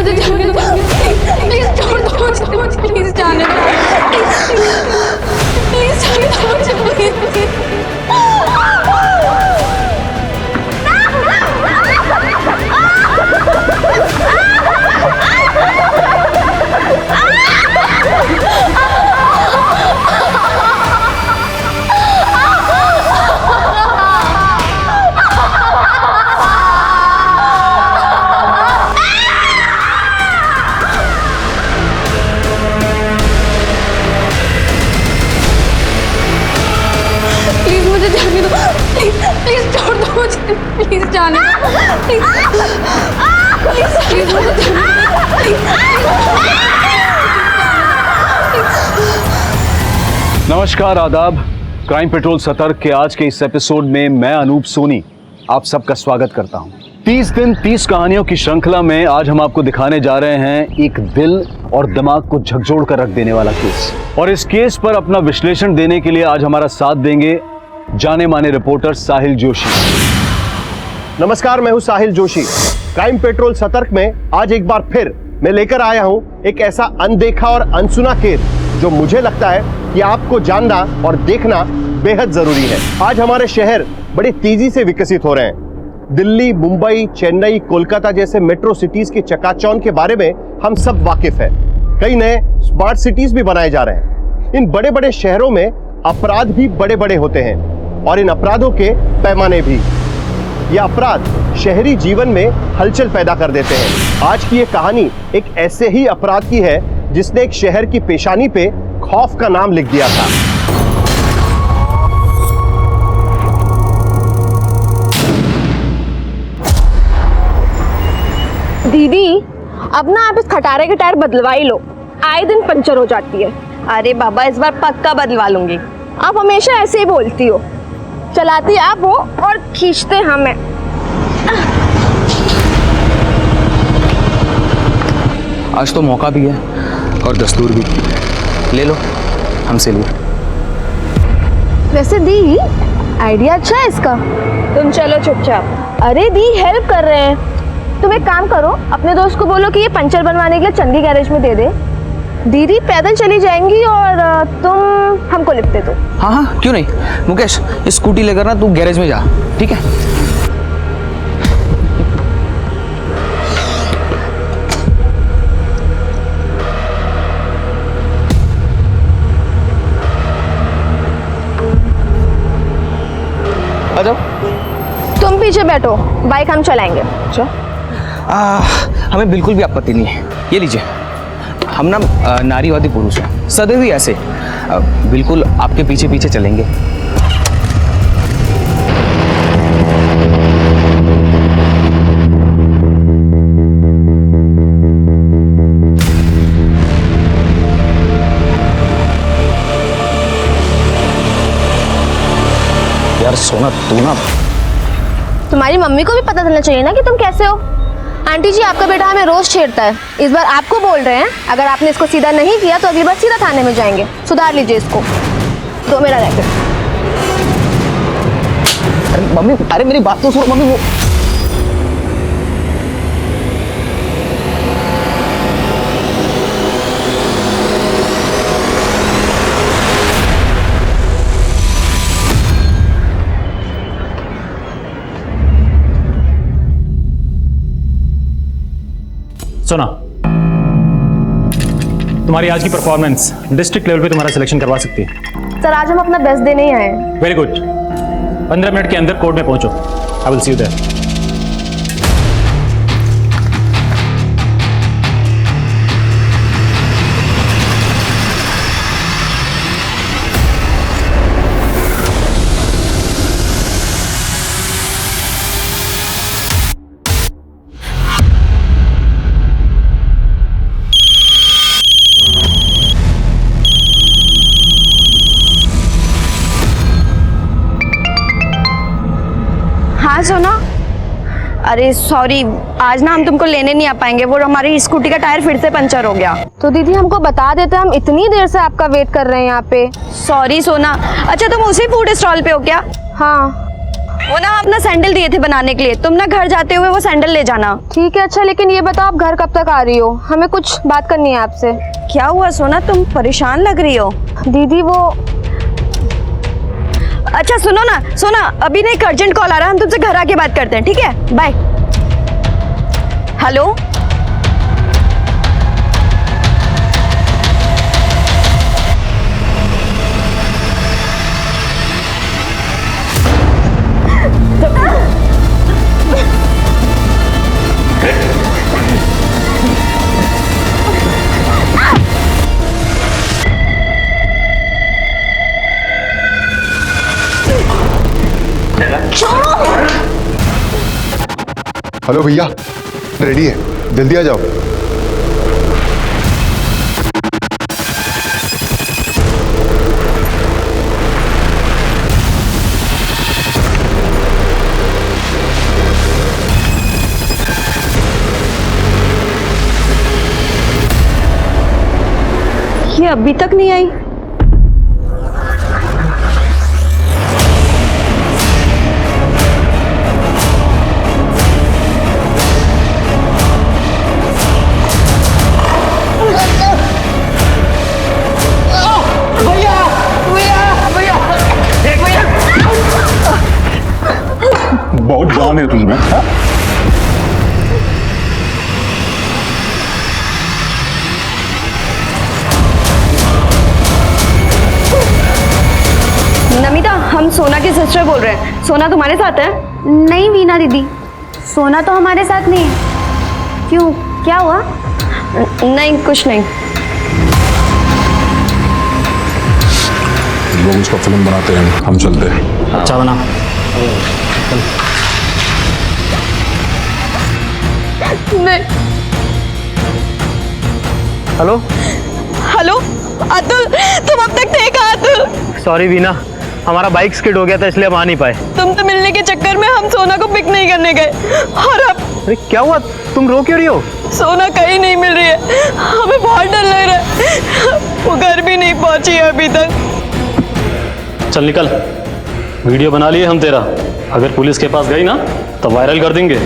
मुझे जाने दो, प्लीज छोड़ दो मुझे, प्लीज जाने दो, प्लीज जाने दो मुझे, प्लीज। प्लीज छोड़ दो मुझे, प्लीज जाने दो, प्लीज प्लीज मुझे नमस्कार, आदाब। क्राइम पेट्रोल सतर्क के आज के इस एपिसोड में मैं अनूप सोनी आप सबका स्वागत करता हूं। 30 दिन 30 कहानियों की श्रृंखला में आज हम आपको दिखाने जा रहे हैं एक दिल और दिमाग को झकझोर कर रख देने वाला केस। और इस केस पर अपना विश्लेषण देने के लिए आज हमारा साथ देंगे जाने माने रिपोर्टर साहिल जोशी। नमस्कार, मैं हूं साहिल जोशी। क्राइम पेट्रोल सतर्क में आज एक बार फिर मैं लेकर आया हूं एक ऐसा अनदेखा और अनसुना केस जो मुझे लगता है कि आपको जानना और देखना बेहद जरूरी है। आज हमारे शहर बड़ी तेजी से विकसित हो रहे हैं। दिल्ली, मुंबई, चेन्नई, कोलकाता जैसे मेट्रो सिटीज के चकाचौंध के बारे में हम सब वाकिफ हैं। कई नए स्मार्ट सिटीज भी बनाए जा रहे हैं। इन बड़े बड़े शहरों में अपराध भी बड़े बड़े होते हैं और इन अपराधों के पैमाने भी। ये अपराध शहरी जीवन में हलचल पैदा कर देते हैं। आज की ये कहानी एक ऐसे ही अपराध की है जिसने एक शहर की पेशानी पे खौफ का नाम लिख दिया था। दीदी, अब ना आप इस खटारे के टायर बदलवा ही लो, आए दिन पंचर हो जाती है। अरे बाबा, इस बार पक्का बदलवा लूंगी। आप हमेशा ऐसे ही बोलती हो, चलाती आप हो और खींचते हमें। आज तो मौका भी है और दस्तूर भी। ले लो, हमसे लो। वैसे दी, आइडिया अच्छा है इसका। तुम चलो चुपचाप। अरे दी, हेल्प कर रहे हैं। तुम एक काम करो, अपने दोस्त को बोलो कि ये पंचर बनवाने के लिए चंदी गैरेज में दे दे। दीदी पैदल चली जाएंगी और तुम हमको लिफ्ट दे दो। हाँ हाँ, क्यों नहीं। मुकेश, स्कूटी लेकर ना तू गैरेज में जा, ठीक है? आ जाओ। तुम पीछे बैठो, बाइक हम चलाएंगे। अच्छा, हमें बिल्कुल भी आपत्ति नहीं है। ये लीजिए, हम ना नारीवादी पुरुष हैं, सदैव ही ऐसे बिल्कुल आपके पीछे पीछे चलेंगे। यार सोना, तू ना, तुम्हारी मम्मी को भी पता चलना चाहिए ना कि तुम कैसे हो। आंटी जी, आपका बेटा हमें रोज छेड़ता है, इस बार आपको बोल रहे हैं। अगर आपने इसको सीधा नहीं किया तो अगली बार सीधा थाने में जाएंगे। सुधार लीजिए इसको। दो मेरा रैकेट। अरे मम्मी, अरे मेरी बात तो सुनो मम्मी। वो सुना, तुम्हारी आज की परफॉर्मेंस डिस्ट्रिक्ट लेवल पे तुम्हारा सिलेक्शन करवा सकती है। सर, आज हम अपना बेस्ट देने ही आए हैं। Very good. 15 मिनट के अंदर कोर्ट में पहुंचो। I will see you there. हाँ सोना, अरे सॉरी, आज ना हम तुमको लेने नहीं आ पाएंगे। वो हमारी स्कूटी का टायर फिर से पंचर हो गया। तो दीदी हमको बता देते, हम इतनी देर से आपका वेट कर रहे हैं यहाँ पे। सॉरी सोना। अच्छा, तुम उसी फूड स्टॉल पे हो क्या? हाँ। वो ना अपना सैंडल दिए थे बनाने के लिए, तुम ना घर जाते हुए वो सैंडल ले जाना। ठीक है अच्छा, लेकिन ये बताओ आप घर कब तक आ रही हो? हमें कुछ बात करनी है आपसे। क्या हुआ सोना, तुम परेशान लग रही हो? दीदी वो अच्छा सुनो ना, सोना अभी ना एक अर्जेंट कॉल आ रहा है, हम तुमसे घर आके बात करते हैं, ठीक है? बाय। हेलो हेलो भैया, रेडी है, जल्दी आ जाओ। ये अभी तक नहीं आई। बहुत जान है तुमने। नमिता, हम सोना की सिस्टर बोल रहे हैं। सोना तुम्हारे साथ है? नहीं वीना दीदी, सोना तो हमारे साथ नहीं है। क्यों, क्या हुआ? नहीं कुछ नहीं। लोग उसका फिल्म बनाते हैं, हम चलते हैं। अच्छा बना। हेलो हेलो अतुल, तुम अब तक थे कहाँ? अतुल सॉरी वीना, हमारा बाइक स्किड हो गया था इसलिए हम आ नहीं पाए। तुम तो मिलने के चक्कर में हम सोना को पिक नहीं करने गए, और अब अरे क्या हुआ, तुम रो क्यों रही हो? सोना कहीं नहीं मिल रही है, हमें बहुत डर लग रहा है। वो घर भी नहीं पहुंची है अभी तक। चल निकल, वीडियो बना लिए हम तेरा, अगर पुलिस के पास गई ना तो वायरल कर देंगे।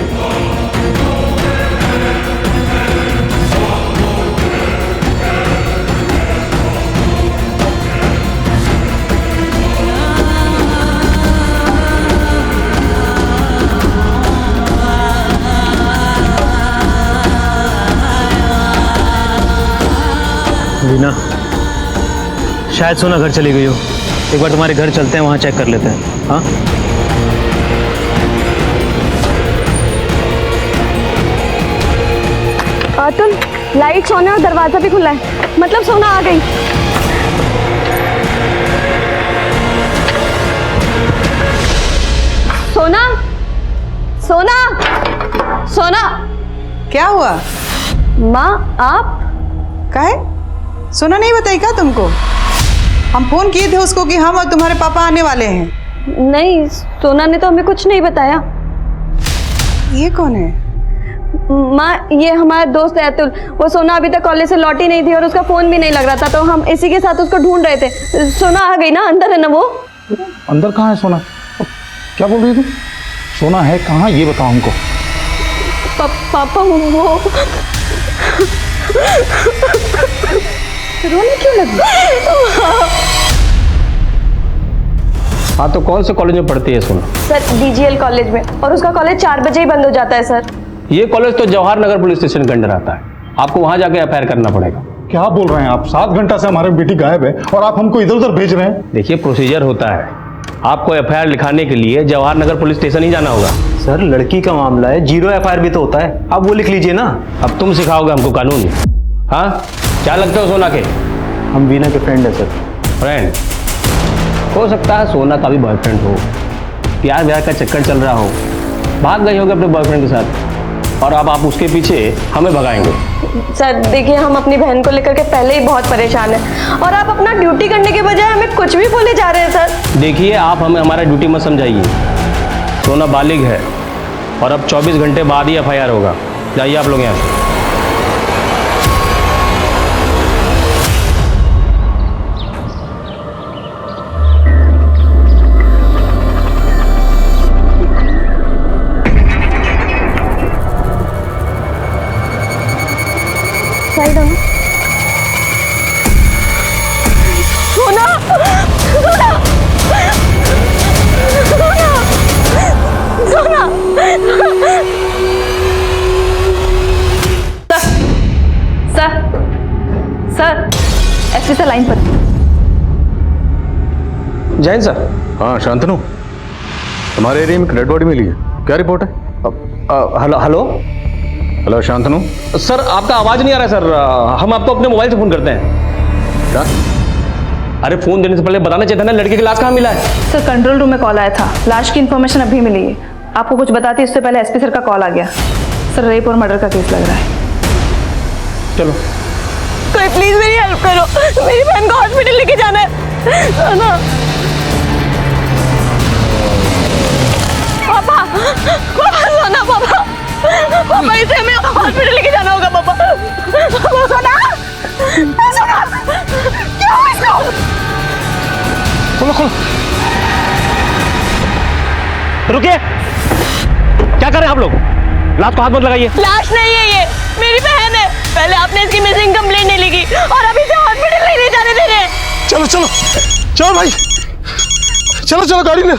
वीना, शायद सोना घर चली गई हो। एक बार तुम्हारे घर चलते हैं, वहाँ चेक कर लेते हैं। हाँ अतुल, लाइट्स ऑन है और दरवाजा भी खुला है, मतलब सोना आ गई। सोना, सोना, सोना। क्या हुआ? माँ आप? काहे? सोना नहीं बताई क्या तुमको? हम फोन किए थे उसको कि हम और तुम्हारे पापा आने वाले हैं। नहीं, सोना ने तो हमें कुछ नहीं बताया। ये कौन है? माँ, ये हमारा दोस्त है अतुल। वो सोना अभी तक कॉलेज से लौटी नहीं थी और उसका फोन भी नहीं लग रहा था, तो हम इसी के साथ उसको ढूंढ रहे थे। सोना आ गई ना, अंदर है ना वो? अंदर कहाँ है सोना? क्या बोल रही तू? सोना है कहाँ, ये बताओ हमको। पापा वो रोने क्यों लगी? हाँ, तो कौन से कॉलेज में पढ़ती है सोना? सर DGL कॉलेज में, और उसका कॉलेज 4 बजे ही बंद हो जाता है सर। ये कॉलेज तो जवाहर नगर पुलिस स्टेशन के अंडर आता है, आपको वहाँ जाके एफआईआर करना पड़ेगा। क्या बोल रहे हैं आप? 7 घंटा से हमारी बेटी गायब है और आप हमको इधर उधर भेज रहे हैं। देखिए, प्रोसीजर होता है, आपको एफआईआर लिखाने के लिए जवाहर नगर पुलिस स्टेशन ही जाना होगा। सर, लड़की का मामला है, 0 एफआईआर भी तो होता है, आप वो लिख लीजिए ना। अब तुम सिखाओगे हमको कानून? हाँ, क्या लगते हो सोना के? हम वीना के फ्रेंड है सर। फ्रेंड हो सकता है सोना का भी बॉयफ्रेंड हो, प्यार व्यार का चक्कर चल रहा हो, भाग गई होगी अपने बॉयफ्रेंड के साथ, और अब आप उसके पीछे हमें भगाएंगे। सर देखिए, हम अपनी बहन को लेकर के पहले ही बहुत परेशान हैं, और आप अपना ड्यूटी करने के बजाय हमें कुछ भी बोले जा रहे हैं सर। देखिए, आप हमें हमारा ड्यूटी मत समझाइए। सोना बालिग है और अब 24 घंटे बाद ही एफआईआर होगा। जाइए आप लोग यहाँ से। साइड हो ना। सोना सोना सोना sir sir SP sir line पर। जैन सर। हाँ शांतनु, तुम्हारे एरिया में डेड बॉडी मिली है, क्या रिपोर्ट है? Hello hello hello Shantanu. Sir, आपका आवाज नहीं आ रहा है सर। हम आपको अपने मोबाइल से फोन करते हैं। क्या? अरे फोन देने से पहले बताना चाहिए था ना, लड़के की लाश कहाँ मिला है? सर कंट्रोल रूम में कॉल आया था, लाश की इन्फॉर्मेशन अभी मिली है। आपको कुछ बताती इससे पहले एसपी सर का कॉल आ गया। सर रेप और मर्डर का केस लग रहा है। चलो कोई प्लीज मेरी हेल्प करो, मेरी बहन को हॉस्पिटल लेके जाना है। सोना पापा, सोना पापा, पापा इसे हमें हॉस्पिटल लेके जाना होगा पापा। सोना सोना क्या हुआ इसको? खोलो खोलो, रुकिए। क्या कर रहे हैं आप लोग? लाश को हाथ मत लगाइए। लाश नहीं है ये, मेरी बहन है। पहले आपने इसकी मिसिंग कंप्लेंट नहीं लिखी और अभी से हॉस्पिटल नहीं जाने दे रहे। चलो चलो चलो भाई, चलो चलो गाड़ी ले।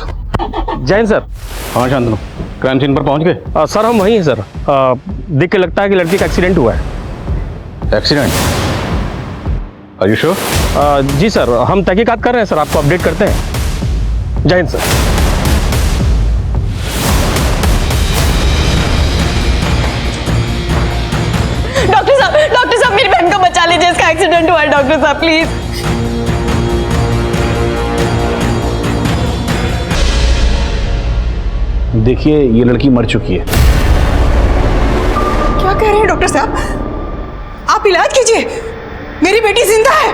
जैन सर। हाँ शांतनु, क्राइम सीन पर पहुंच गए? सर हम वहीं हैं सर। देख के लगता है कि लड़की का एक्सीडेंट हुआ है। एक्सीडेंट? Are you sure? जी सर, हम तहकीकात कर रहे हैं सर, आपको अपडेट करते हैं। जय हिंद सर। डॉक्टर साहब मेरी बहन को बचा लीजिए, इसका एक्सीडेंट हुआ है डॉक्टर साहब प्लीज। देखिए ये लड़की मर चुकी है। क्या कह रहे हैं डॉक्टर साहब? आप इलाज कीजिए, मेरी बेटी जिंदा है,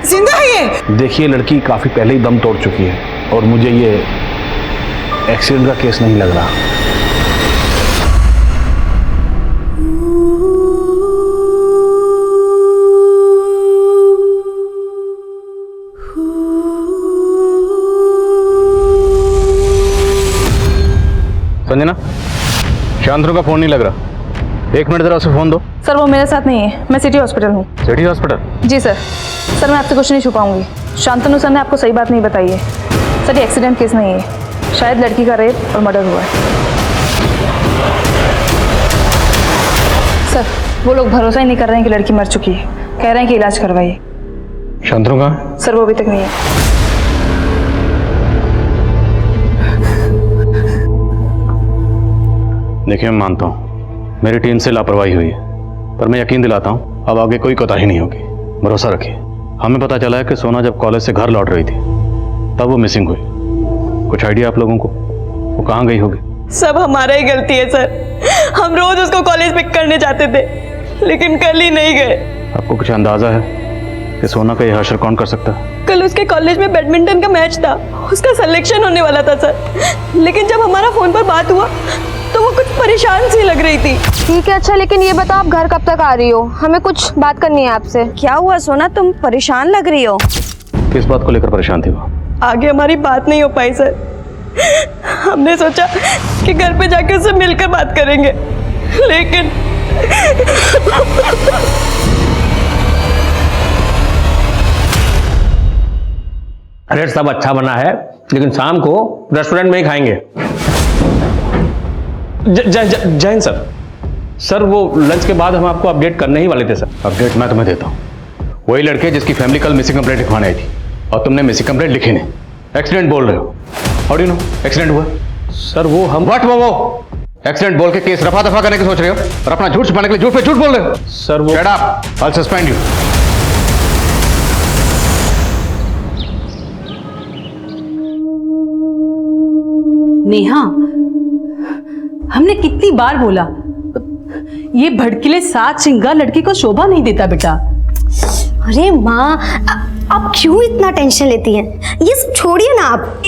जिंदा है ये। देखिए लड़की काफी पहले ही दम तोड़ चुकी है और मुझे ये एक्सीडेंट का केस नहीं लग रहा। संजना, शांतनु का फोन नहीं लग रहा। 1 मिनट जरा उसे फोन दो। सर वो मेरे साथ नहीं है, मैं सिटी हॉस्पिटल हूँ। City hospital? जी सर। सर मैं आपसे कुछ नहीं छुपाऊंगी, शांतनु सर ने आपको सही बात नहीं बताई है। सर ये एक्सीडेंट केस नहीं है, शायद लड़की का रेप और मर्डर हुआ है। सर वो लोग भरोसा ही नहीं कर रहे हैं कि लड़की मर चुकी है, कह रहे हैं कि इलाज करवाइए। शांतनु कहाँ? सर वो अभी तक नहीं है। देखिए मैं मानता हूँ मेरी टीम से लापरवाही हुई है, पर मैं यकीन दिलाता हूँ अब आगे कोई कोताही नहीं होगी। भरोसा रखिए। हमें पता चला है कि सोना जब कॉलेज से घर लौट रही थी तब वो मिसिंग हुई। कुछ आइडिया आप लोगों को वो कहाँ गई होगी? सब हमारा ही गलती है सर, हम रोज उसको कॉलेज पिक करने जाते थे लेकिन कल ही नहीं गए। आपको कुछ अंदाजा है कि सोना का यह हश्र कौन कर सकता है? कल उसके कॉलेज में बैडमिंटन का मैच था, उसका सिलेक्शन होने वाला था सर, लेकिन जब हमारा फोन पर बात हुआ तो वो कुछ परेशान सी लग रही थी। ठीक है, अच्छा लेकिन ये बताओ आप घर कब तक आ रही हो? हमें कुछ बात करनी है आपसे। क्या हुआ सोना, तुम परेशान लग रही हो? किस बात को लेकर परेशान थी वो? आगे हमारी बात नहीं हो पाई सर, हमने सोचा कि घर पे जाके उससे मिलकर बात करेंगे, लेकिन रेट सब अच्छा बना है, लेकिन शाम को रेस्टोरेंट में ही खाएंगे। जैन सर। सर वो लंच के बाद हम आपको अपडेट करने ही वाले थे सर। अपडेट मैं तुम्हें देता हूँ। वही लड़के जिसकी फैमिली कल मिसिंग कंप्लेंट लिखवाने आई थी और तुमने मिसिंग कंप्लेंट लिखी नहीं, एक्सीडेंट बोल रहे हो। How do you know accident हुआ? सर वो हम वो एक्सीडेंट बोल के केस रफा दफा करने की सोच रहे हो और अपना झूठ छुपाने के लिए झूठ पे झूठ बोल रहे हो। सर वो shut up, I suspend you. Neha, हमने कितनी बार बोला, ये भड़कीले सात श्रृंगार लड़की को शोभा नहीं देता बेटा। अरे माँ, आप क्यों इतना टेंशन लेती हैं? ये सब छोड़िए ना आप।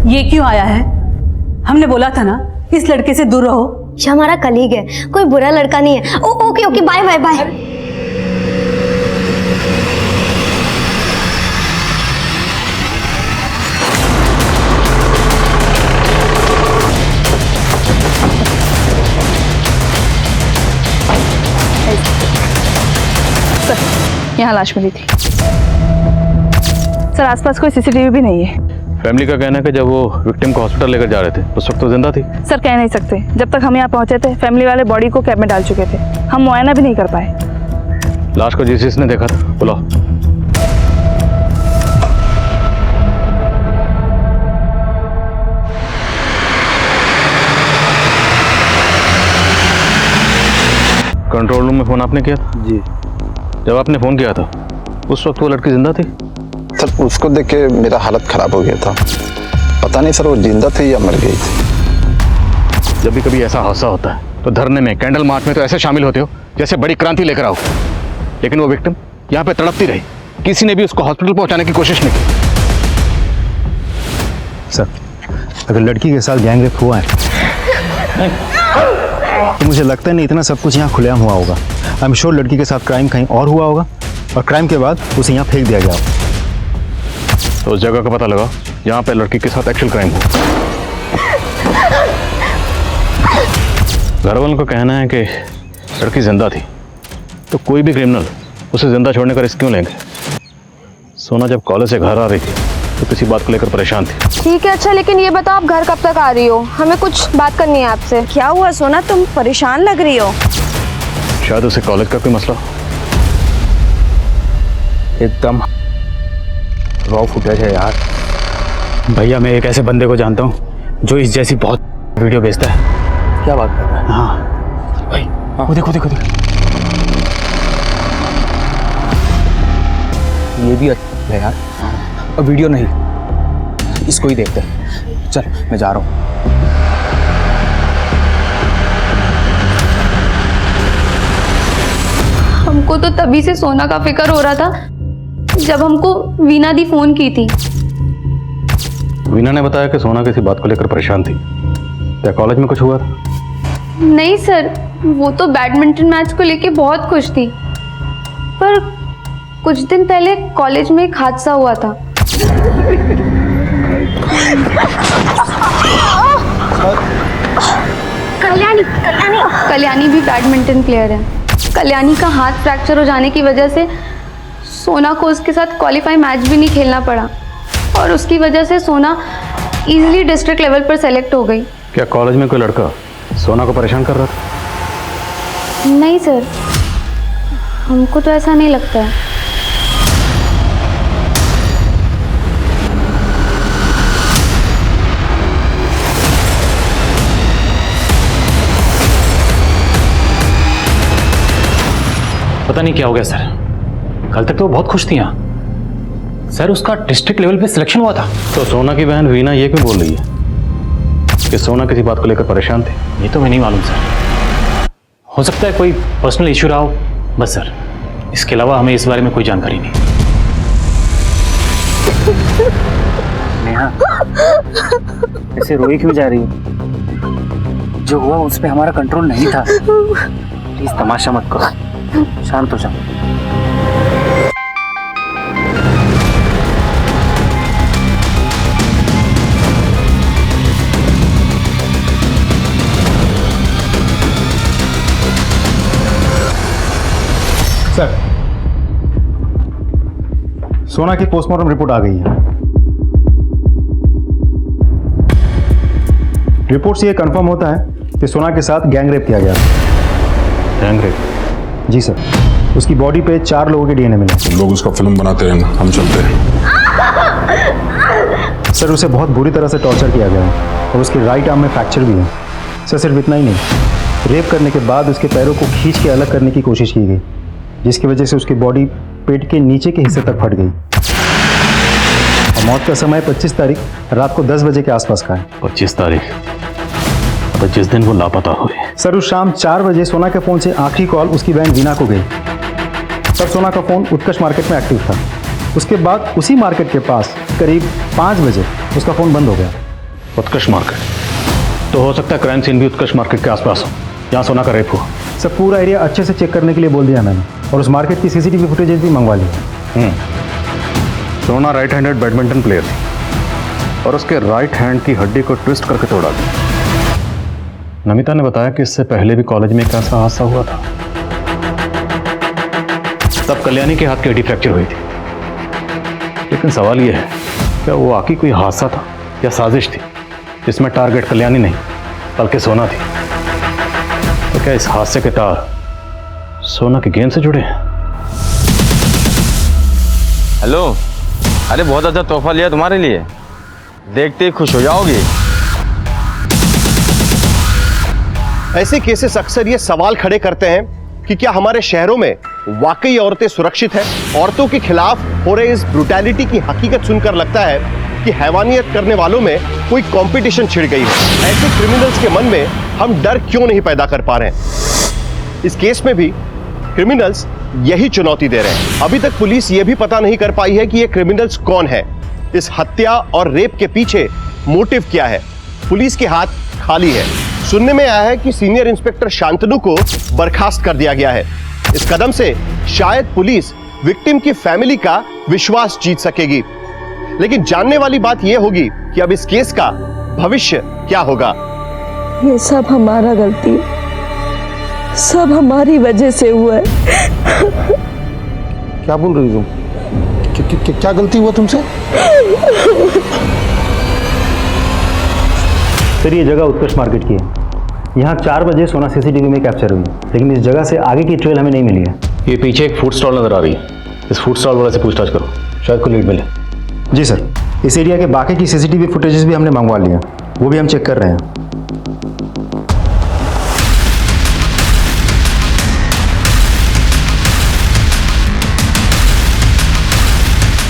ये क्यों आया है? हमने बोला था ना इस लड़के से दूर रहो। ये हमारा कलीग है, कोई बुरा लड़का नहीं है। Okay okay, bye bye bye. यहाँ लाश मिली थी। सर आसपास कोई सीसीटीवी भी नहीं है। फैमिली का कहना है कि जब वो विक्टिम को हॉस्पिटल लेकर जा रहे थे उस वक्त तो जिंदा थी। सर कह नहीं सकते, जब तक हम यहाँ पहुँचे थे फैमिली वाले बॉडी को कैब में डाल चुके थे, हम मुआयना भी नहीं कर पाए। लाश को जिसने देखा था बुलाओ। कंट्रोल रूम में फोन आपने किया था? जी जब आपने फोन किया था उस वक्त वो लड़की जिंदा थी? सर उसको देख के मेरा हालत खराब हो गया था, पता नहीं सर वो जिंदा थी या मर गई थी। जब भी कभी ऐसा हादसा होता है तो धरने में, कैंडल मार्च में तो ऐसे शामिल होते हो जैसे बड़ी क्रांति लेकर आओ, लेकिन वो विक्टिम यहाँ पे तड़पती रही, किसी ने भी उसको हॉस्पिटल पहुंचाने की कोशिश नहीं की। सर अगर लड़की के साथ गैंग रेप हुआ है तो मुझे लगता नहीं इतना सब कुछ यहाँ खुलेआम हुआ होगा। आई एम श्योर लड़की के साथ क्राइम कहीं और हुआ होगा और क्राइम के बाद उसे यहाँ फेंक दिया गया होगा। तो उस जगह का पता लगाओ जहाँ पे लड़की के साथ एक्चुअल क्राइम हुआ। घर वालों का कहना है कि लड़की जिंदा थी, तो कोई भी क्रिमिनल उसे जिंदा छोड़ने का रिस्क क्यों लेंगे? सोना जब कॉलेज से घर आ रही थी तो किसी बात को लेकर परेशान थी। ठीक है अच्छा, लेकिन ये बताओ आप घर कब तक आ रही हो? हमें कुछ बात करनी है आपसे। क्या हुआ सोना, तुम परेशान लग रही हो? शायद उसे कॉलेज का कोई मसला। एकदम रॉ फुटेज है यार। भैया मैं एक ऐसे बंदे को जानता हूँ जो इस जैसी बहुत वीडियो भेजता है। क्या बात कर रहा है? हाँ भाई वो देखो देखो देखो, ये भी अच्छा है यार। अब वीडियो नहीं, इसको ही देखते हैं। चल मैं जा रहा हूँ। हमको तो तभी से सोना का फिक्र हो रहा था जब हमको वीना दी फोन की थी। वीना ने बताया कि सोना किसी बात को लेकर परेशान थी। क्या कॉलेज में कुछ हुआ था? नहीं सर, वो तो बैडमिंटन मैच को लेके बहुत खुश थी, पर कुछ दिन पहले कॉलेज में एक हादसा हुआ था। कल्याणी भी बैडमिंटन प्लेयर है। कल्याणी का हाथ फ्रैक्चर हो जाने की वजह से सोना को उसके साथ क्वालिफाई मैच भी नहीं खेलना पड़ा और उसकी वजह से सोना इजीली डिस्ट्रिक्ट लेवल पर सेलेक्ट हो गई। क्या कॉलेज में कोई लड़का सोना को परेशान कर रहा था? नहीं सर, हमको तो ऐसा नहीं लगता है। पता नहीं क्या हो गया सर, कल तक तो वो बहुत खुश थी यहाँ। सर उसका डिस्ट्रिक्ट लेवल पे सिलेक्शन हुआ था। तो सोना की बहन वीना ये क्यों बोल रही है कि सोना किसी बात को लेकर परेशान थी? ये तो मैं नहीं मालूम सर, हो सकता है कोई पर्सनल इशू रहा हो बस सर, इसके अलावा हमें इस बारे में कोई जानकारी नहीं। नेहा ऐसे रोई क्यों जा रही हो? जो हुआ उस पे हमारा कंट्रोल नहीं था। प्लीज तमाशा मत करो, शांत हो जाओ। सर सोना की पोस्टमार्टम रिपोर्ट आ गई है। रिपोर्ट से यह कंफर्म होता है कि सोना के साथ गैंग रेप किया गया था। Gang rape? जी सर, उसकी बॉडी पे 4 लोगों के डीएनए मिले। तुम लोग उसका फिल्म बनाते रहना, हम चलते हैं। सर उसे बहुत बुरी तरह से टॉर्चर किया गया है और उसके राइट आर्म में फ्रैक्चर भी है। सर सिर्फ इतना ही नहीं, रेप करने के बाद उसके पैरों को खींच के अलग करने की कोशिश की गई, जिसकी वजह से उसकी बॉडी पेट के नीचे के हिस्से तक फट गई। और मौत का समय 25 तारीख रात को 10 बजे के आसपास का है। 25 तारीख, तो जिस दिन वो लापता हुए। सर उस शाम 4 बजे सोना के फ़ोन से आखिरी कॉल उसकी बहन वीना को गई। सर सोना का फ़ोन उत्कर्ष मार्केट में एक्टिव था। उसके बाद उसी मार्केट के पास करीब 5 बजे उसका फ़ोन बंद हो गया। उत्कर्ष मार्केट, तो हो सकता है क्राइम सीन भी उत्कर्ष मार्केट के आसपास हो जहाँ सोना का रेप हुआ। सर पूरा एरिया अच्छे से चेक करने के लिए बोल दिया मैंने और उस मार्केट की सीसीटीवी फुटेजेस भी मंगवा ली। सोना राइट हैंडेड बैडमिंटन प्लेयर थी और उसके राइट हैंड की हड्डी को ट्विस्ट करके तोड़ा दी। नमिता ने बताया कि इससे पहले भी कॉलेज में एक ऐसा हादसा हुआ था। तब कल्याणी के हाथ की हड्डी फ्रैक्चर हुई थी। लेकिन सवाल यह है, क्या वो वाकई कोई हादसा था या साजिश थी जिसमें टारगेट कल्याणी नहीं बल्कि सोना थी? तो क्या इस हादसे के तार सोना की गेंद से जुड़े हैं? हेलो, अरे बहुत अच्छा तोहफा लिया तुम्हारे लिए, देखते ही खुश हो जाओगे। ऐसे केसेस अक्सर ये सवाल खड़े करते हैं कि क्या हमारे शहरों में वाकई औरतें सुरक्षित हैं? औरतों के खिलाफ हो रहे इस ब्रुटैलिटी की हकीकत सुनकर लगता है कि हैवानियत करने वालों में कोई कंपटीशन छिड़ गई है। ऐसे क्रिमिनल्स के मन में हम डर क्यों नहीं पैदा कर पा रहे हैं? इस केस में भी क्रिमिनल्स यही चुनौती दे रहे हैं। अभी तक पुलिस ये भी पता नहीं कर पाई है कि ये क्रिमिनल्स कौन है, इस हत्या और रेप के पीछे मोटिव क्या है। पुलिस के हाथ खाली है। सुनने में आया है कि सीनियर इंस्पेक्टर शांतनु को बर्खास्त कर दिया गया है। इस कदम से शायद पुलिस विक्टिम की फैमिली का विश्वास जीत सकेगी। लेकिन जानने वाली बात यह होगी कि अब इस केस का भविष्य क्या होगा। ये सब हमारा गलती है, सब हमारी वजह से हुआ है। क्या बोल रही तुम? क्या गलती हुआ तुमसे? सर, ये जगह उत्कर्ष मार्केट की है। यहाँ 4 बजे सोना सीसीटीवी में कैप्चर हुई, लेकिन इस जगह से आगे की ट्रेल हमें नहीं मिली है। ये पीछे एक फूड स्टॉल नजर आ रही है, इस फूड स्टॉल वाले से पूछताछ करो, शायद कोई लीड मिले। जी सर, इस एरिया के बाकी की सीसीटीवी फुटेजेस भी हमने मंगवा लिए, वो भी हम चेक कर रहे हैं।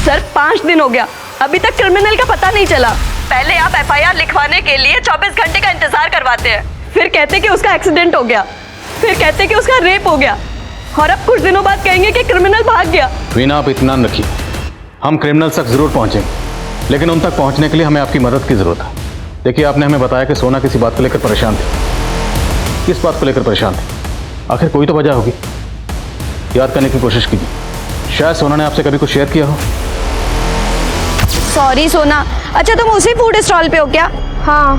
सर 5 दिन हो गया, अभी तक क्रिमिनल का पता नहीं चला। पहले आप एफआईआर लिखवाने के लिए 24 घंटे का इंतजार करवाते हैं, फिर कहते कि उसका एक्सीडेंट हो गया, फिर कहते कि उसका रेप हो गया, और अब कुछ दिनों बाद कहेंगे कि क्रिमिनल भाग गया। वीना, आप इत्मीनान रखिए, हम क्रिमिनल्स तक जरूर पहुंचेंगे, लेकिन उन तक पहुंचने के लिए हमें आपकी मदद की जरूरत है। देखिए, आपने हमें बताया कि सोना किसी बात को लेकर परेशान थी। किस बात को लेकर परेशान थी? आखिर कोई तो वजह होगी। याद करने की कोशिश कीजिए, शायद सोना ने आपसे कभी कुछ शेयर किया हो। सॉरी सोना। अच्छा, तुम उसी फूड स्टॉल पे हो क्या? हाँ।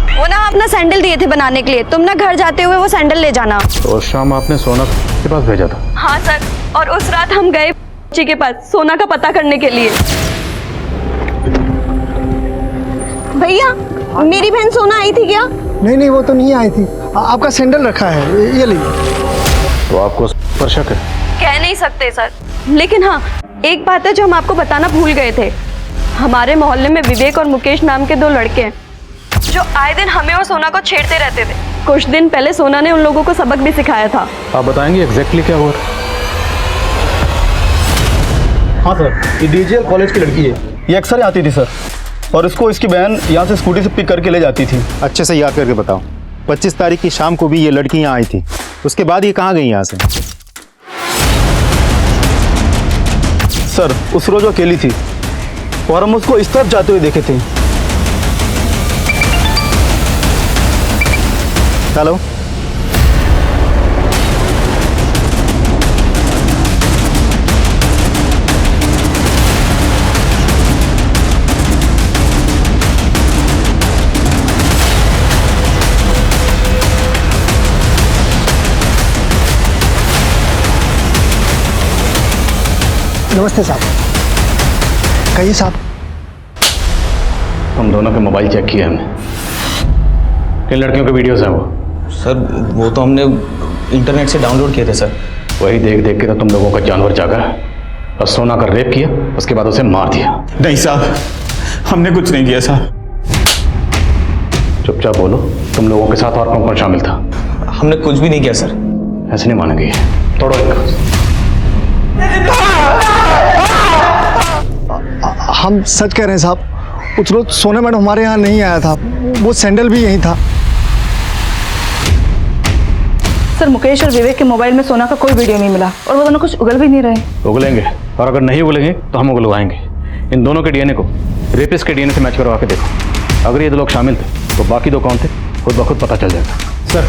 वो ना अपना सैंडल दिए थे बनाने के लिए, तुम ना घर जाते हुए वो सैंडल ले जाना। तो उस शाम आपने सोना के पास भेजा था? हाँ सर, और उस रात हम गए जी के पास सोना का पता करने के लिए। भैया, मेरी बहन सोना आई थी क्या? नहीं, वो तो नहीं आई थी। आपका सैंडल रखा है, ये लीजिए। तो आपको पर शक है? कह नहीं सकते सर, लेकिन हाँ, एक बात है जो हम आपको बताना भूल गए थे। हमारे मोहल्ले में विवेक और मुकेश नाम के 2 लड़के हैं जो आए दिन हमें और सोना को छेड़ते रहते थे। कुछ दिन पहले सोना ने उन लोगों को सबक भी सिखाया था। आप बताएंगे एग्जैक्टली क्या हुआ? हाँ सर, ये डीजीएल कॉलेज की लड़की है, ये अक्सर आती थी सर, और इसको इसकी बहन यहाँ से स्कूटी से पिक करके ले जाती थी। अच्छे से याद करके बताओ, 25 तारीख की शाम को भी ये लड़की यहाँ आई थी, उसके बाद ये कहाँ गई यहाँ से? सर, उस रोज वो अकेली थी और हम उसको इस तरफ जाते हुए देखे थे। हेलो, नमस्ते साहब। कहिए साहब। हम दोनों के मोबाइल चेक किए हमने, किन लड़कियों के वीडियोस हैं वो? सर, वो तो हमने इंटरनेट से डाउनलोड किए थे सर। वही देख देख के तो तुम लोगों का जानवर जागा और सोना का रेप किया, उसके बाद उसे मार दिया। नहीं साहब, हमने कुछ नहीं किया साहब। चुपचाप बोलो, तुम लोगों के साथ और कौन कौन शामिल था? हमने कुछ भी नहीं किया सर। ऐसे नहीं मानेंगे, तोड़ो इनको। हम सच कह रहे हैं साहब, उस रोज सोना मैडम हमारे यहाँ नहीं आया था, वो सैंडल भी यहीं था। सर, मुकेश और विवेक के मोबाइल में सोना का कोई वीडियो नहीं मिला और वो दोनों कुछ उगल भी नहीं रहे। उगलेंगे, और अगर नहीं उगलेंगे तो हम उगलवाएंगे। इन दोनों के डीएनए को रेपिस्ट के डीएनए से मैच करवा के देखो। अगर ये 2 लोग शामिल थे तो बाकी 2 कौन थे खुद ब खुद पता चल जाएगा। सर,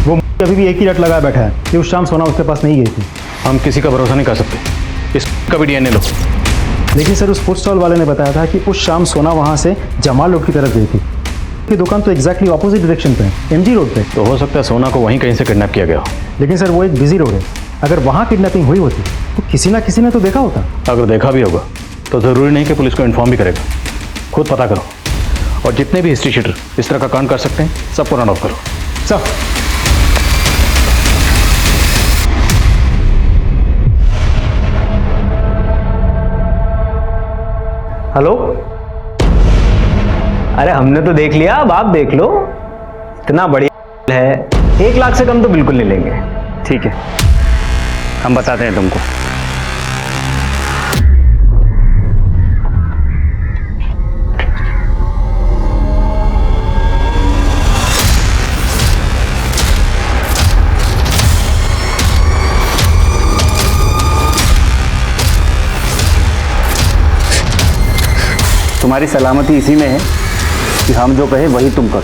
वो अभी भी एक ही रट लगाया बैठा है कि उस शाम सोना उसके पास नहीं गई थी। हम किसी का भरोसा नहीं कर सकते, इसका भी डीएनए लो। लेकिन सर, उस फूड स्टॉल वाले ने बताया था कि उस शाम सोना वहाँ से जमाल रोड की तरफ गई थी। की दुकान तो एग्जैक्टली ऑपोजिट डायरेक्शन पे है, एमजी रोड पे। तो हो सकता है सोना को वहीं कहीं से किडनैप किया गया हो। लेकिन सर, वो एक बिजी रोड है, अगर वहाँ किडनैपिंग हुई होती तो किसी ना किसी ने तो देखा होता। अगर देखा भी होगा तो ज़रूरी नहीं कि पुलिस को इन्फॉर्म भी करेगा। खुद पता करो और जितने भी हिस्ट्री शीटर इस तरह का कांड कर सकते हैं सबको रन ऑफ करो। सर हेलो, अरे हमने तो देख लिया, अब आप देख लो। इतना बढ़िया है, 1 लाख से कम तो बिल्कुल नहीं लेंगे। ठीक है, हम बताते हैं तुमको। तुम्हारी सलामती इसी में है कि हम जो कहे वही तुम करो।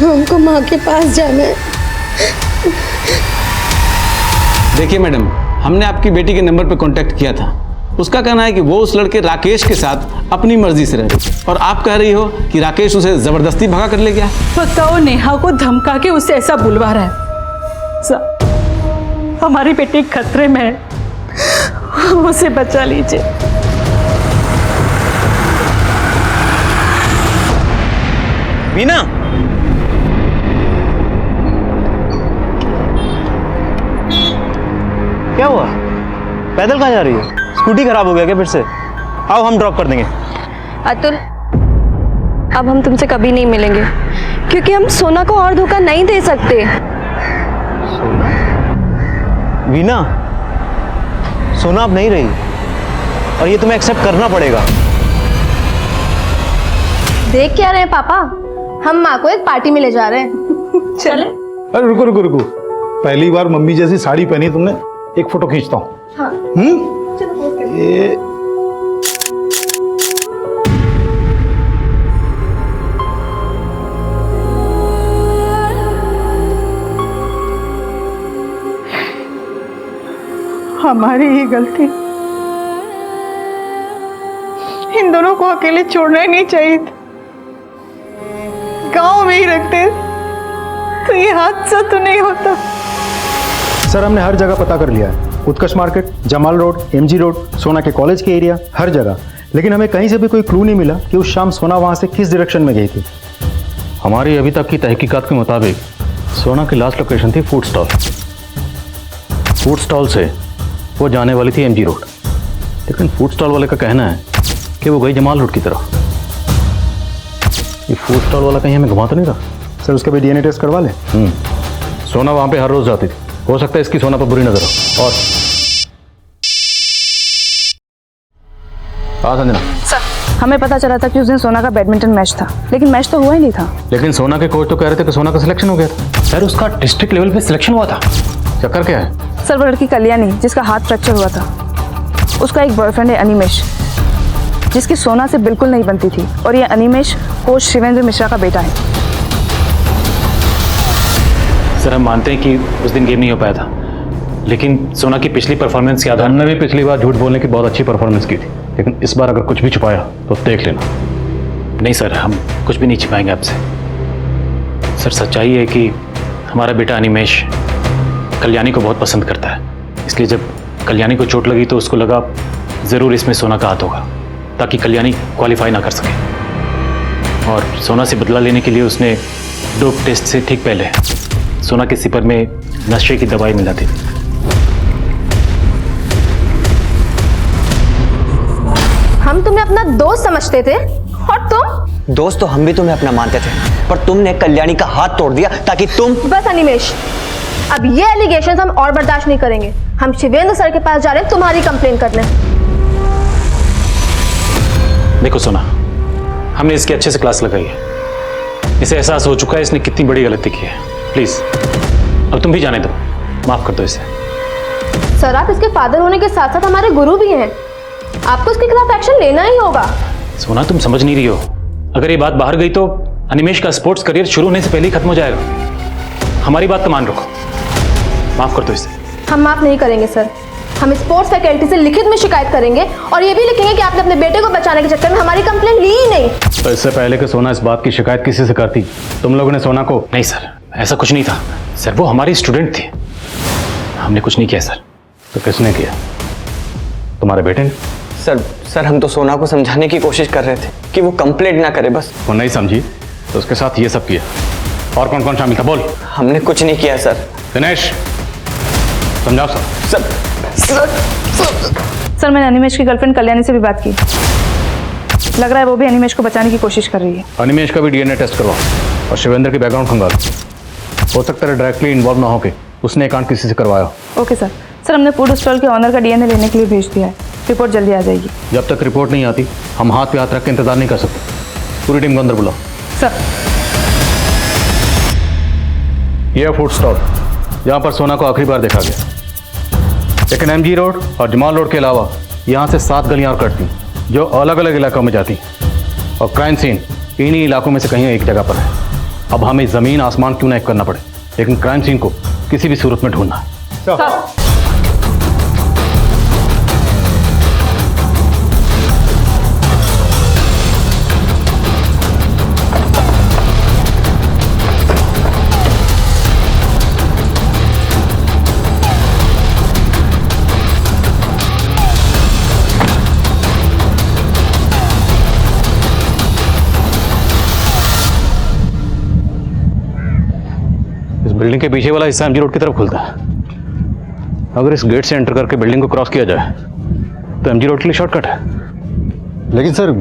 हमको माँ के पास जाना है। देखिए मैडम, हमने आपकी बेटी के नंबर पर कांटेक्ट किया था। उसका कहना है कि वो उस लड़के राकेश के साथ अपनी मर्जी से रह रही और आप कह रही हो कि राकेश उसे जबरदस्ती भगा कर ले गया। बताओ, नेहा को धमका के उसे ऐसा बुलवा रहा है। हमारी बेटी खतरे में है, उसे बचा लीजिए। मीना, क्या हुआ? पैदल कहाँ जा रही हो? स्कूटी खराब हो गया क्या फिर से? आओ हम ड्रॉप कर देंगे। अतुल, अब हम तुमसे कभी नहीं मिलेंगे क्योंकि हम सोना को और धोखा नहीं दे सकते। वीना, सोना अब नहीं रही और ये तुम्हें एक्सेप्ट करना पड़ेगा। देख क्या रहे हैं पापा, हम माँ को एक पार्टी में ले जा रहे हैं। चले। अरे रुको रुको रुको, पहली बार मम्मी जैसी साड़ी पहनी तुमने, एक फोटो खींचता हूँ। हाँ। ये हमारी ही गलती, इन दोनों को अकेले छोड़ना ही नहीं चाहिए था। गांव में ही रखते तो ये हादसा तो नहीं होता। सर हमने हर जगह पता कर लिया है, Utkarsh market, Jamal road, MG road, Sona के कॉलेज के एरिया, हर जगह। लेकिन हमें कहीं से भी कोई क्लू नहीं मिला कि उस शाम सोना वहाँ से किस डायरेक्शन में गई थी। हमारी अभी तक की तहकीकात के मुताबिक सोना की लास्ट लोकेशन थी फूड स्टॉल। फूड स्टॉल से वो जाने वाली थी एमजी रोड, लेकिन फूड स्टॉल वाले का कहना है कि वो गई जमाल रोड की तरफ। ये फूड स्टॉल वाला कहीं हमें घुमा तो नहीं रहा? सर उसका भी डीएनए टेस्ट करवा लें। सोना वहाँ पे हर रोज जाती थी, हो सकता है इसकी सोना पर बुरी नजर हो। और संजना, सर हमें पता चला था कि उस दिन सोना का बैडमिंटन मैच था, लेकिन मैच तो हुआ ही नहीं था। लेकिन सोना के कोच तो कह रहे थे कि सोना का सिलेक्शन हो गया था। सर उसका डिस्ट्रिक्ट लेवल पे सिलेक्शन हुआ था। चक्कर क्या है? सर वो लड़की कल्याणी जिसका हाथ फ्रैक्चर हुआ था, उसका एक बॉयफ्रेंड है अनिमेश, जिसकी सोना से बिल्कुल नहीं बनती थी। और ये अनिमेश कोच शिवेंद्र मिश्रा का बेटा है। सर हम मानते हैं कि उस दिन गेम नहीं हो पाया था, लेकिन सोना की पिछली परफॉर्मेंस के आधार हमने भी पिछली बार झूठ बोलने की बहुत अच्छी परफॉर्मेंस की थी, लेकिन इस बार अगर कुछ भी छुपाया तो देख लेना। नहीं सर, हम कुछ भी नहीं छिपाएंगे आपसे। सर सच्चाई है कि हमारा बेटा अनिमेश कल्याणी को बहुत पसंद करता है, इसलिए जब कल्याणी को चोट लगी तो उसको लगा ज़रूर इसमें सोना का हाथ होगा, ताकि कल्याणी क्वालिफाई ना कर सके। और सोना से बदला लेने के लिए उसने डोप टेस्ट से ठीक पहले सोना के सिपर में नशे की दवाई मिलाती थी। हम तुम्हें अपना दोस्त समझते थे और तुम? दोस्त तो हम भी तुम्हें अपना मानते थे, पर तुमने कल्याणी का हाथ तोड़ दिया ताकि तुम। बस अनिमेश, अब ये एलिगेशंस हम और बर्दाश्त नहीं करेंगे। हम शिवेंद्र सर के पास जा रहे हैं तुम्हारी कंप्लेन करने। देखो सोना, हमने इसकी अच्छे से क्लास लगाई है, इसे एहसास हो चुका है इसने कितनी बड़ी गलती की है। प्लीज अब तुम भी जाने दो, माफ कर दो इसे। सर आप इसके फादर होने के साथ साथ हमारे गुरु भी हैं, आपको इसके खिलाफ एक्शन लेना ही होगा। सोना तुम समझ नहीं रही हो, अगर ये बात बाहर गई तो अनिमेश का स्पोर्ट्स करियर शुरू होने से पहले ही खत्म हो जाएगा। हमारी बात का मान रखो, माफ कर दो इसे। हम माफ नहीं करेंगे सर, हम स्पोर्ट्स फैकल्टी से लिखित में शिकायत करेंगे और ये भी लिखेंगे कि आपने अपने बेटे को बचाने के चक्कर में हमारी कंप्लेंट ली ही नहीं। तो इससे पहले कि सोना इस बात की शिकायत किसी से करती, तुम लोगों ने सोना को? नहीं सर, ऐसा कुछ नहीं था सर, वो हमारी स्टूडेंट थी। हमने कुछ नहीं किया सर। तो किसने किया? तुम्हारे बेटे ने? सर हम तो सोना को समझाने की कोशिश कर रहे थे कि वो कंप्लेंट ना करे बस। वो नहीं समझी तो उसके साथ ये सब किया। और कौन कौन शामिल था बोल। हमने कुछ नहीं किया सर। दिनेश समझाओ सर। सर मैंने अनिमेश की गर्लफ्रेंड कल्याणी से भी बात की। लग रहा है वो भी अनिमेश को बचाने की कोशिश कर रही है। अनिमेश का भी डीएनए टेस्ट करवाओ और शिवेंद्र की बैकग्राउंड खंगालो। हो सकता है डायरेक्टली इन्वॉल्व ना होके उसने कांड किसी से करवाया। Okay sir. सर हमने फूड स्टॉल के ऑनर का डीएनए लेने के लिए भेज दिया है। रिपोर्ट जल्दी आ जाएगी। जब तक रिपोर्ट नहीं आती हम हाथ पे हाथ रख के इंतजार नहीं कर सकते। पूरी टीम को अंदर बुलाओ। सर यह फूड स्टॉल जहाँ पर सोना को आखिरी बार देखा गया। लेकिन एमजी रोड और जमाल रोड के अलावा यहाँ से 7 गलियाँ और कटती जो अलग अलग इलाकों में जाती और क्राइम सीन इन्हीं इलाकों में से कहीं एक जगह पर है। अब हमें ज़मीन आसमान क्यों ना एक करना पड़े, लेकिन क्राइम सीन को किसी भी सूरत में ढूंढना है। बिल्डिंग के पीछे वाला हिस्सा एमजी रोड की तरफ खुलता है। अगर इस गेट से एंटर करके बिल्डिंग को क्रॉस किया जाए तो एमजी रोड के लिए शॉर्टकट है। लेकिन सर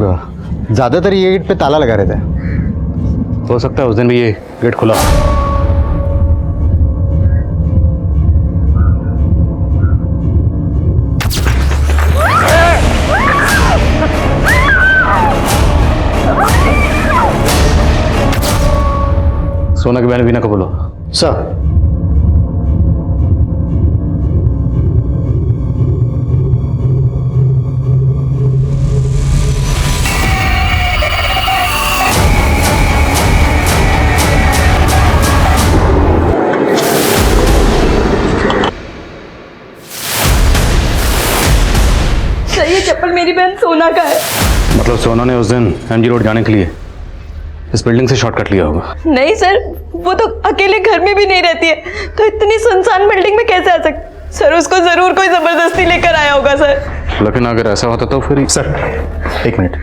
ज़्यादातर ये गेट पे ताला लगा रहता है। हो सकता है उस दिन भी ये गेट खुला हो। सोना की बहन वीना को बोलो। सर सर ये चप्पल मेरी बहन सोना का है। मतलब सोना ने उस दिन एमजी रोड जाने के लिए इस बिल्डिंग से शॉर्टकट लिया होगा। नहीं सर, वो तो अकेले घर में भी नहीं रहती है, तो इतनी सुनसान बिल्डिंग में कैसे आ सकती? सर उसको जरूर कोई जबरदस्ती लेकर आया होगा सर। लेकिन अगर ऐसा होता तो फिर सर 1 मिनट।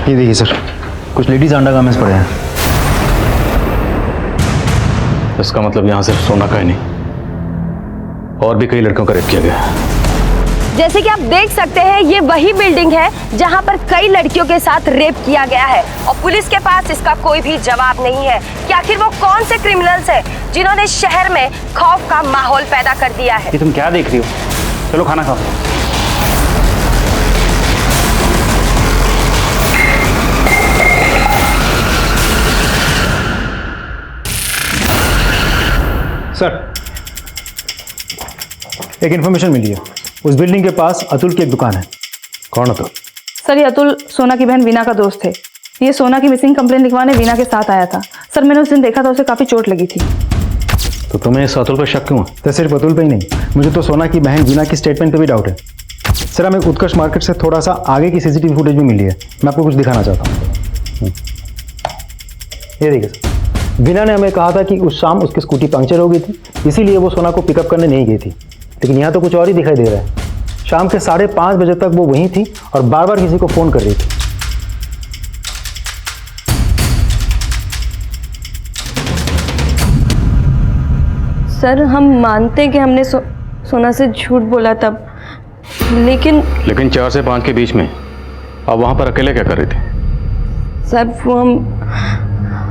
ये देखिए सर, कुछ लेडीज अंडरगारमेंट्स पड़े हैं। इसका मतलब यहाँ सिर्फ सोना का ही नहीं और भी कई लड़कियों का रेप किया गया है। जैसे कि आप देख सकते हैं ये वही बिल्डिंग है जहां पर कई लड़कियों के साथ रेप किया गया है और पुलिस के पास इसका कोई भी जवाब नहीं है कि आखिर वो कौन से क्रिमिनल्स हैं जिन्होंने शहर में खौफ का माहौल पैदा कर दिया है। ये तुम क्या देख रही हो? चलो खाना खाओ। सर एक इन्फॉर्मेशन मिली है, उस बिल्डिंग के पास अतुल की एक दुकान है। कौन अतुल? सर ये अतुल सोना की बहन वीना का दोस्त थे। ये सोना की मिसिंग कंप्लेंट लिखवाने वीना के साथ आया था। सर मैंने उस दिन देखा था, उसे काफ़ी चोट लगी थी। तो तुम्हें इस अतुल पर शक क्यों है? तो सिर्फ अतुल पे ही नहीं, मुझे तो सोना की बहन वीना की स्टेटमेंट पे भी डाउट है। सर हमें उत्कर्ष मार्केट से थोड़ा सा आगे की सीसीटीवी फुटेज भी मिली है, मैं आपको कुछ दिखाना चाहता हूँ। ये देखिए सर, वीना ने हमें कहा था कि उस शाम उसकी स्कूटी पंक्चर हो गई थी, इसीलिए वो सोना को पिकअप करने नहीं गई थी। लेकिन यहाँ तो कुछ और ही दिखाई दे रहा है। शाम के 5:30 बजे तक वो वहीं थी और बार बार किसी को फ़ोन कर रही थी। सर हम मानते हैं कि हमने सोना से झूठ बोला तब, लेकिन 4 से 5 के बीच में आप वहाँ पर अकेले क्या कर रहे थे? सर वो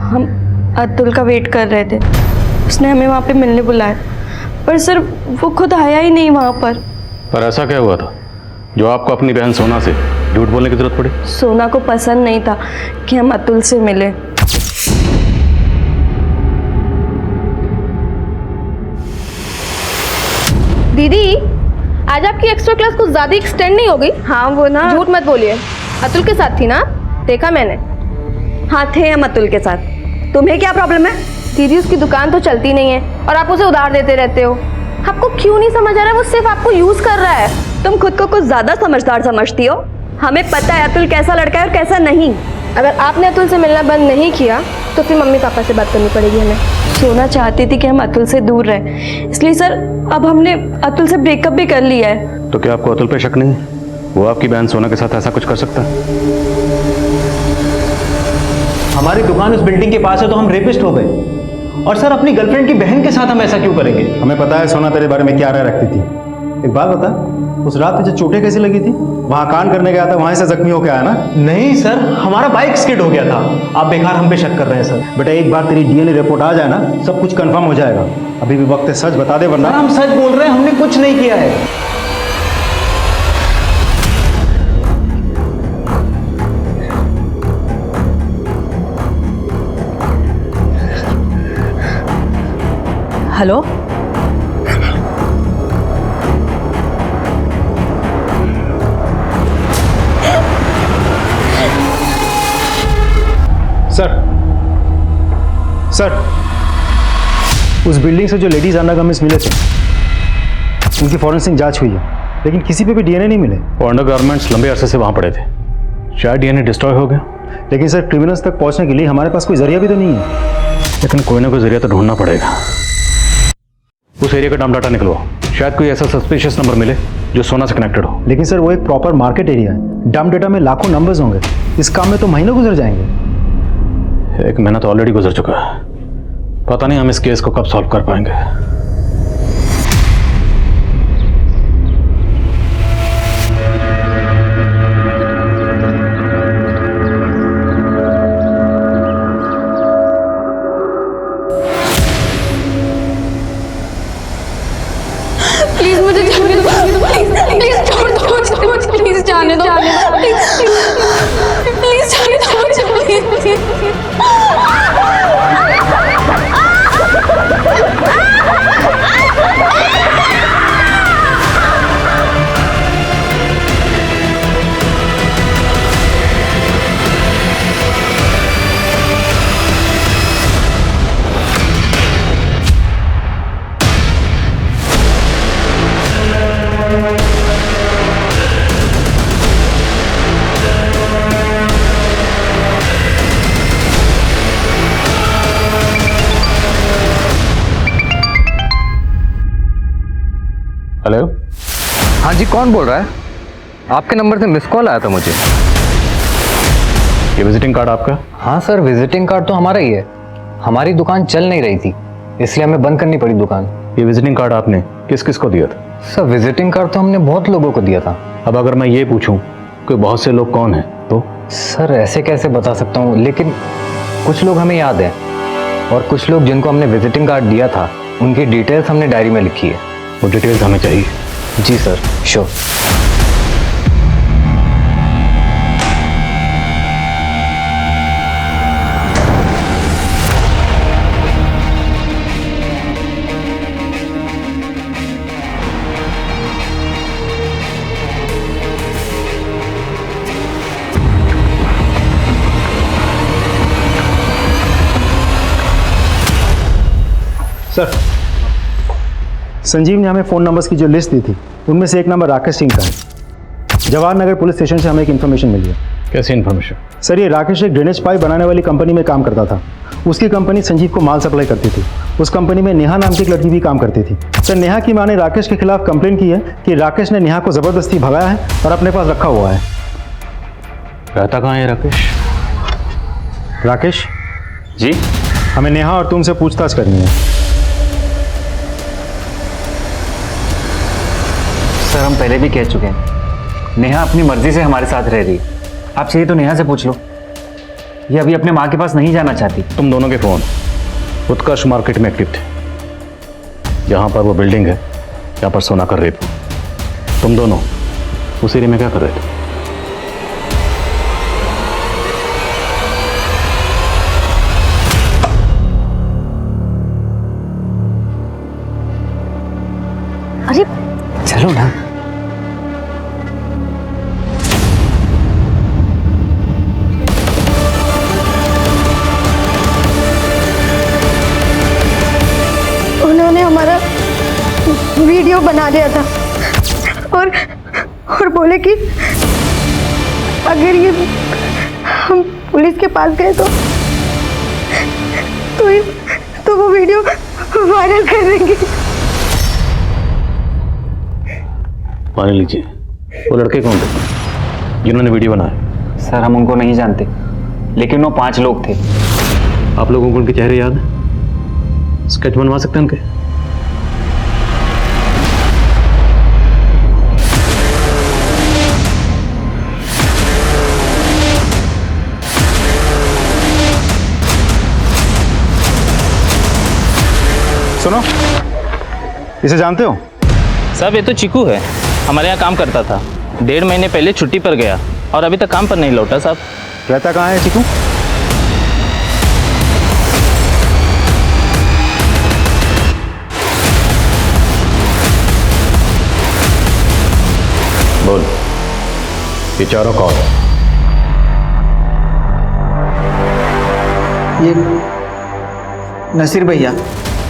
हम अतुल का वेट कर रहे थे। उसने हमें वहाँ पे मिलने बुलाया, पर सर वो खुद आया ही नहीं वहाँ पर। पर ऐसा क्या हुआ था जो आपको अपनी बहन सोना से झूठ बोलने की जरूरत पड़ी? सोना को पसंद नहीं था कि हम अतुल से मिले। दीदी आज आपकी एक्स्ट्रा क्लास कुछ ज्यादा एक्सटेंड नहीं हो गई? हाँ वो ना, झूठ मत बोलिए, अतुल के साथ थी ना? देखा मैंने। हाँ थे हम अतुल के साथ। तुम्हें क्या प्रॉब्लम है? दीदी उसकी दुकान तो चलती नहीं है और आप उसे उधार देते रहते हो। आपको क्यों नहीं समझ आ रहा है वो सिर्फ आपको यूज कर रहा है? तुम खुद को कुछ ज्यादा समझदार समझती हो। हमें पता है अतुल कैसा लड़का है और कैसा नहीं। अगर आपने अतुल से मिलना बंद नहीं किया तो फिर मम्मी पापा से बात करनी पड़ेगी हमें। सोना चाहती थी कि हम अतुल से दूर रहें, इसलिए सर अब हमने अतुल से ब्रेकअप भी कर लिया है। तो क्या आपको अतुल पे शक नहीं है? वो आपकी बहन सोना के साथ ऐसा कुछ कर सकता है? हमारी दुकान उस बिल्डिंग के पास है तो हम रेपिस्ट हो गए, और सर अपनी गर्लफ्रेंड की बहन के साथ हम ऐसा क्यों करेंगे? हमें पता है सोना तेरे बारे में क्या राय रखती थी। एक बात बता, उस रात तुझे चोटें कैसी लगी थी? वहाँ कांड करने गया था, वहाँ से जख्मी होकर आया ना? नहीं सर, हमारा बाइक स्किड हो गया था। आप बेकार हम पे शक कर रहे हैं सर। बेटा एक बार तेरी डीएनए रिपोर्ट आ जाए ना, सब कुछ कंफर्म हो जाएगा। अभी भी वक्त है, सच बता दे वरना। हम सच बोल रहे हैं, हमने कुछ नहीं किया है। हेलो, सर उस बिल्डिंग से जो लेडीज अंडरगारमेंट्स मिले थे उनकी फॉरेंसिक जांच हुई है, लेकिन किसी पे भी डीएनए नहीं मिले। वो अंडरगारमेंट्स लंबे अरसे से वहाँ पड़े थे, शायद डीएनए डिस्ट्रॉय हो गया। लेकिन सर क्रिमिनल्स तक पहुँचने के लिए हमारे पास कोई जरिया भी तो नहीं है। लेकिन कोई ना कोई जरिया तो ढूंढना पड़ेगा। उस एरिया का डम डाटा निकलवाओ, शायद कोई ऐसा सस्पिशियस नंबर मिले जो सोना से कनेक्टेड हो। लेकिन सर वो एक प्रॉपर मार्केट एरिया है, डम डेटा में लाखों नंबर्स होंगे। इस काम में तो महीनों गुजर जाएंगे। एक महीना तो ऑलरेडी गुजर चुका है, पता नहीं हम इस केस को कब सॉल्व कर पाएंगे। प्लीज मुझे जाने दो, प्लीज छोड़ दो, प्लीज जाने दो, प्लीज जाने दो, प्लीज। हेलो, हाँ जी, कौन बोल रहा है? आपके नंबर से मिस कॉल आया था मुझे। ये विजिटिंग कार्ड आपका? हाँ सर, विजिटिंग कार्ड तो हमारा ही है। हमारी दुकान चल नहीं रही थी, इसलिए हमें बंद करनी पड़ी दुकान। ये विजिटिंग कार्ड आपने किस किस को दिया था? सर विजिटिंग कार्ड तो हमने बहुत लोगों को दिया था। अब अगर मैं ये पूछूं कि बहुत से लोग कौन हैं तो? सर ऐसे कैसे बता सकता हूँ, लेकिन कुछ लोग हमें याद है, और कुछ लोग जिनको हमने विजिटिंग कार्ड दिया था उनकी डिटेल्स हमने डायरी में लिखी है। वो डिटेल्स हमें चाहिए। जी सर, श्योर। सर संजीव ने हमें फ़ोन नंबर्स की जो लिस्ट दी थी उनमें से एक नंबर राकेश सिंह का है। जवाहर नगर पुलिस स्टेशन से हमें एक इन्फॉर्मेशन मिली है। कैसी इन्फॉर्मेशन? सर ये राकेश एक ड्रेनेज पाइप बनाने वाली कंपनी में काम करता था। उसकी कंपनी संजीव को माल सप्लाई करती थी। उस कंपनी में नेहा नाम की एक लड़की भी काम करती थी। सर नेहा की मां ने राकेश के खिलाफ कंप्लेन की है कि राकेश ने नेहा को ज़बरदस्ती भगाया है और अपने पास रखा हुआ है। रहता कहाँ है राकेश? राकेश जी, हमें नेहा और तुमसे पूछताछ करनी है। सर हम पहले भी कह चुके हैं, नेहा अपनी मर्जी से हमारे साथ रह रही है। आप चाहिए तो नेहा से पूछ लो, ये अभी अपने माँ के पास नहीं जाना चाहती। तुम दोनों के फ़ोन उत्कर्ष मार्केट में एक्टिव थे, जहाँ पर वो बिल्डिंग है जहाँ पर सोना का रेप। तुम दोनों उस एरिया में क्या कर रहे थे? अरे चलो ना। उन्होंने हमारा वीडियो बना दिया था और बोले कि अगर ये हम पुलिस के पास गए तो वो वीडियो वायरल कर देंगे। मान लीजिए, वो लड़के कौन थे जिन्होंने वीडियो बनाया? सर हम उनको नहीं जानते, लेकिन वो 5 लोग थे। आप लोगों को उनके चेहरे याद है? स्केच बनवा सकते हैं उनके? सुनो, इसे जानते हो? साहब ये तो चिकू है, हमारे यहाँ काम करता था। 1.5 महीने पहले छुट्टी पर गया और अभी तक काम पर नहीं लौटा साहब। रहता कहाँ है चिकू? बोल, ये चारों कौन? ये नसीर भैया,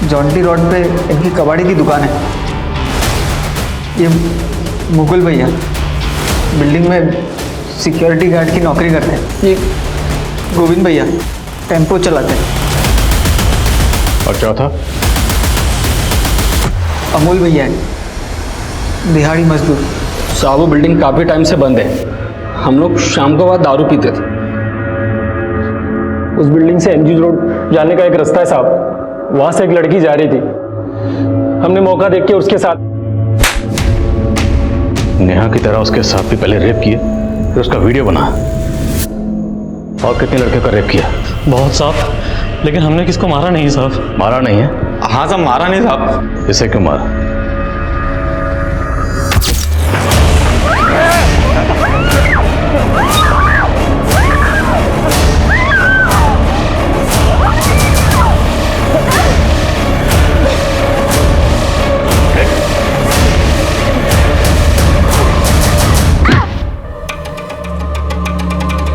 जॉन्टी रोड पे इनकी कबाड़ी की दुकान है। ये मुकुल भैया, बिल्डिंग में सिक्योरिटी गार्ड की नौकरी करते हैं। ये गोविंद भैया, टेम्पो चलाते हैं। और चौथा? अमोल भैया है, दिहाड़ी मजदूर। साहब वो बिल्डिंग काफ़ी टाइम से बंद है। हम लोग शाम को बाद दारू पीते थे। उस बिल्डिंग से एमजी रोड जाने का एक रास्ता है साहब, वहाँ से एक लड़की जा रही थी। हमने मौका देख के उसके साथ। नेहा की तरह उसके साथ भी पहले रेप किए, फिर उसका वीडियो बना। और कितने लड़के का रेप किया? बहुत साहब, लेकिन हमने किसको मारा नहीं साहब। मारा नहीं है? हाँ साहब, मारा नहीं साहब। इसे क्यों मारा?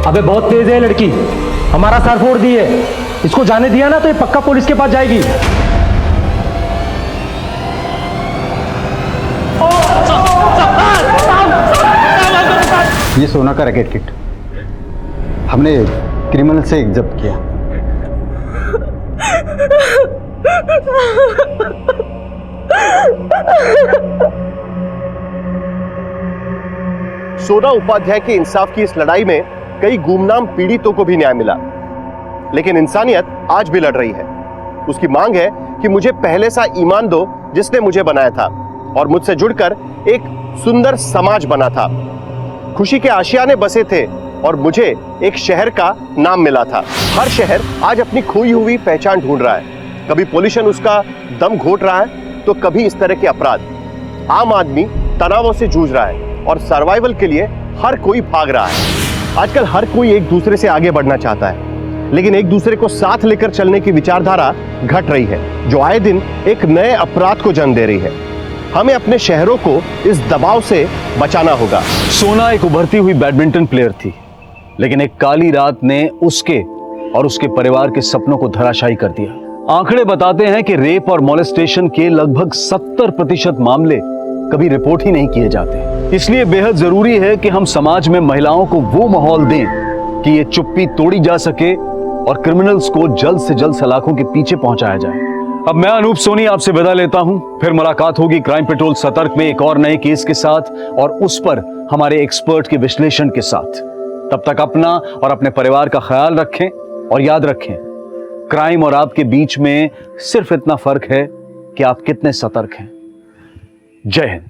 अबे बहुत तेज है लड़की, हमारा सर फोड़ दी है। इसको जाने दिया ना तो ये पक्का पुलिस के पास जाएगी। ये सोना का रैकेट किट हमने क्रिमिनल से जब्त किया। सोना उपाध्याय के इंसाफ की इस लड़ाई में कई गुमनाम पीड़ितों को भी न्याय मिला, लेकिन इंसानियत आज भी लड़ रही है। उसकी मांग है कि मुझे पहले सा ईमान दो जिसने मुझे बनाया था और मुझसे जुड़कर एक सुंदर समाज बना था। खुशी के आशियाने बसे थे और मुझे एक शहर का नाम मिला था। हर शहर आज अपनी खोई हुई पहचान ढूंढ रहा है। कभी पॉल्यूशन उसका दम घोट रहा है तो कभी इस तरह के अपराध। आम आदमी तनावों से जूझ रहा है और सर्वाइवल के लिए हर कोई भाग रहा है। आजकल हर कोई एक दूसरे से आगे बढ़ना चाहता है, लेकिन एक दूसरे को साथ लेकर चलने की विचारधारा घट रही है, जो आए दिन एक नए अपराध को जन्म दे रही है। हमें अपने शहरों को इस दबाव से बचाना होगा। सोना एक उभरती हुई बैडमिंटन प्लेयर थी, लेकिन एक काली रात ने उसके और उसके परिवार के सपनों को धराशायी कर दिया। आंकड़े बताते हैं कि रेप और मॉलेस्टेशन के लगभग 70% मामले कभी रिपोर्ट ही नहीं किए जाते। इसलिए बेहद जरूरी है कि हम समाज में महिलाओं को वो माहौल दें कि ये चुप्पी तोड़ी जा सके और क्रिमिनल्स को जल्द से जल्द सलाखों के पीछे पहुंचाया जाए। अब मैं अनूप सोनी आपसे विदा लेता हूं। फिर मुलाकात होगी क्राइम पेट्रोल सतर्क में एक और नए केस के साथ और उस पर हमारे एक्सपर्ट के विश्लेषण के साथ। तब तक अपना और अपने परिवार का ख्याल रखें और याद रखें, क्राइम और आपके बीच में सिर्फ इतना फर्क है कि आप कितने सतर्क हैं। जय हिंद।